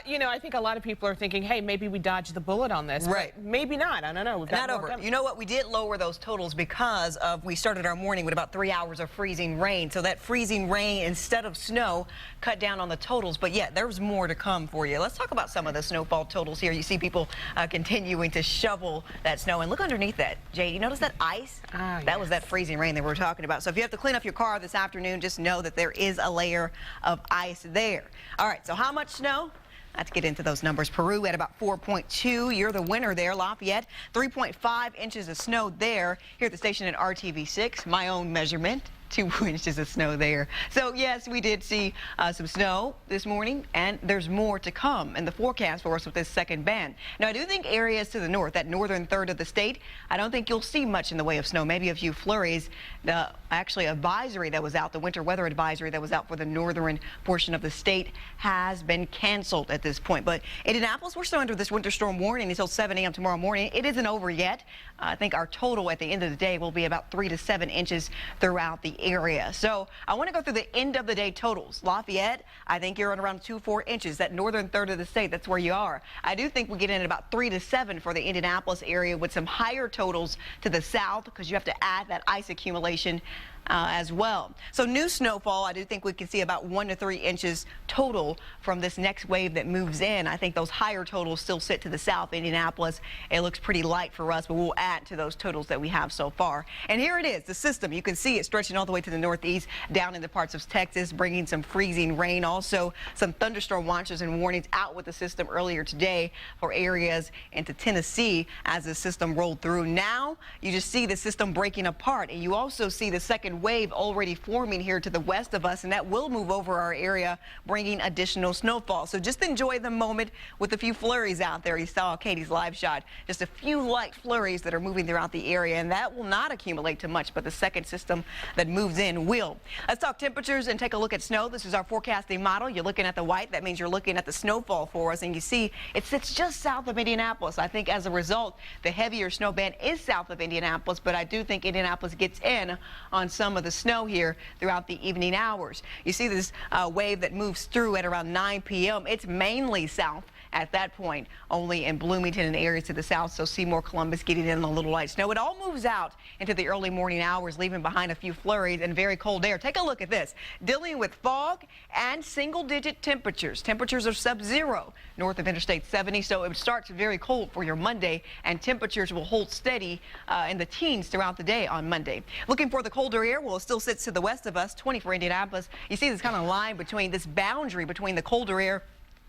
You know, I think a lot of people are thinking, hey, maybe we dodged the bullet on this. Right. But maybe not. I don't know. We've got Not more over. coming. You know what? We did lower those totals because we started our morning with about 3 hours of freezing rain. So that freezing rain, instead of snow, cut down on the totals. But yeah, there's more to come for you. Let's talk about some of the snowfall totals here. You see people continuing to shovel that snow. And look underneath that, Jade. You notice that ice? That was that freezing rain that we were talking about. So if you have to clean up your car this afternoon, just know that there is a layer of ice there. All right, so how much snow? Let's get into those numbers. Peru at about 4.2. You're the winner there. Lafayette, 3.5 inches of snow there. Here at the station at RTV6, my own measurement. 2 inches of snow there. So yes, we did see some snow this morning, and there's more to come in the forecast for us with this second band. Now I do think areas to the north, that northern third of the state, I don't think you'll see much in the way of snow, maybe a few flurries. The actually advisory that was out, the winter weather advisory that was out for the northern portion of the state has been canceled at this point. But Indianapolis, we're still under this winter storm warning until 7 a.m. tomorrow morning. It isn't over yet. I think our total at the end of the day will be about 3 to 7 inches throughout the area. So I want to go through the end of the day totals. Lafayette, I think you're on around 2-4 inches. That northern third of the state, that's where you are. I do think we get in at about 3 to 7 for the Indianapolis area, with some higher totals to the south, because you have to add that ice accumulation as well. So new snowfall, I do think we can see about 1 to 3 inches total from this next wave that moves in. I think those higher totals still sit to the south. Indianapolis, it looks pretty light for us, but we'll add to those totals that we have so far. And here it is, the system. You can see it stretching all the way to the northeast, down into parts of Texas, bringing some freezing rain. Also, some thunderstorm watches and warnings out with the system earlier today for areas into Tennessee as the system rolled through. Now, you just see the system breaking apart, and you also see the second wave already forming here to the west of us, and that will move over our area, bringing additional snowfall. So just enjoy the moment with a few flurries out there. You saw Katie's live shot, just a few light flurries that are moving throughout the area, and that will not accumulate to much, but the second system that moves in will. Let's talk temperatures and take a look at snow. This is our forecasting model. You're looking at the white. That means you're looking at the snowfall for us, and you see it sits just south of Indianapolis. I think as a result, the heavier snow band is south of Indianapolis, but I do think Indianapolis gets in on some of the snow here throughout the evening hours. You see this wave that moves through at around 9 p.m. It's mainly south at that point, only in Bloomington and areas to the south, so Seymour, Columbus getting in a little light snow. It all moves out into the early morning hours, leaving behind a few flurries and very cold air. Take a look at this. Dealing with fog and single-digit temperatures. Temperatures are sub-zero north of Interstate 70, so it starts very cold for your Monday, and temperatures will hold steady in the teens throughout the day on Monday. Looking for the colder air, well, it still sits to the west of us, 20 for Indianapolis. You see this kind of line between this boundary between the colder air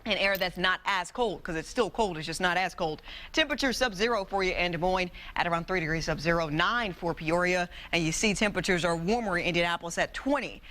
and air that's not as cold, because it's still cold, it's just not as cold. Temperature sub-zero for you in Des Moines at around 3 degrees sub-zero, 9 for Peoria, and you see temperatures are warmer in Indianapolis at 20.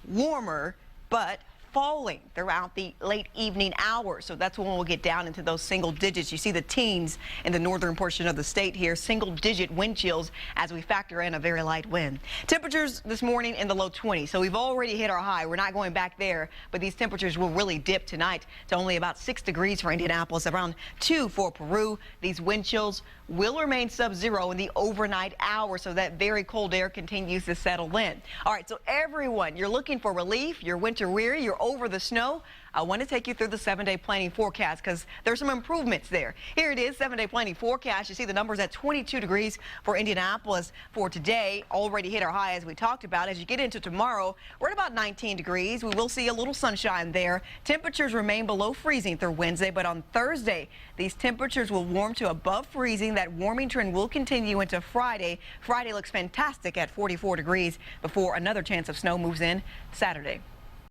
Warmer, but falling throughout the late evening hours. So that's when we'll get down into those single digits. You see the teens in the northern portion of the state here, single digit wind chills as we factor in a very light wind. Temperatures this morning in the low 20s. So we've already hit our high. We're not going back there, but these temperatures will really dip tonight to only about 6 degrees for Indianapolis, around 2 for Peru. These wind chills will remain sub-zero in the overnight hours, so that very cold air continues to settle in. All right, so everyone, you're looking for relief, you're winter weary, you're over the snow. I want to take you through the 7-day planning forecast, because there's some improvements there. Here it is, 7-day planning forecast. You see the numbers at 22 degrees for Indianapolis for today. Already hit our high, as we talked about. As you get into tomorrow, we're at about 19 degrees. We will see a little sunshine there. Temperatures remain below freezing through Wednesday, but on Thursday, these temperatures will warm to above freezing. That warming trend will continue into Friday. Friday looks fantastic at 44 degrees before another chance of snow moves in Saturday.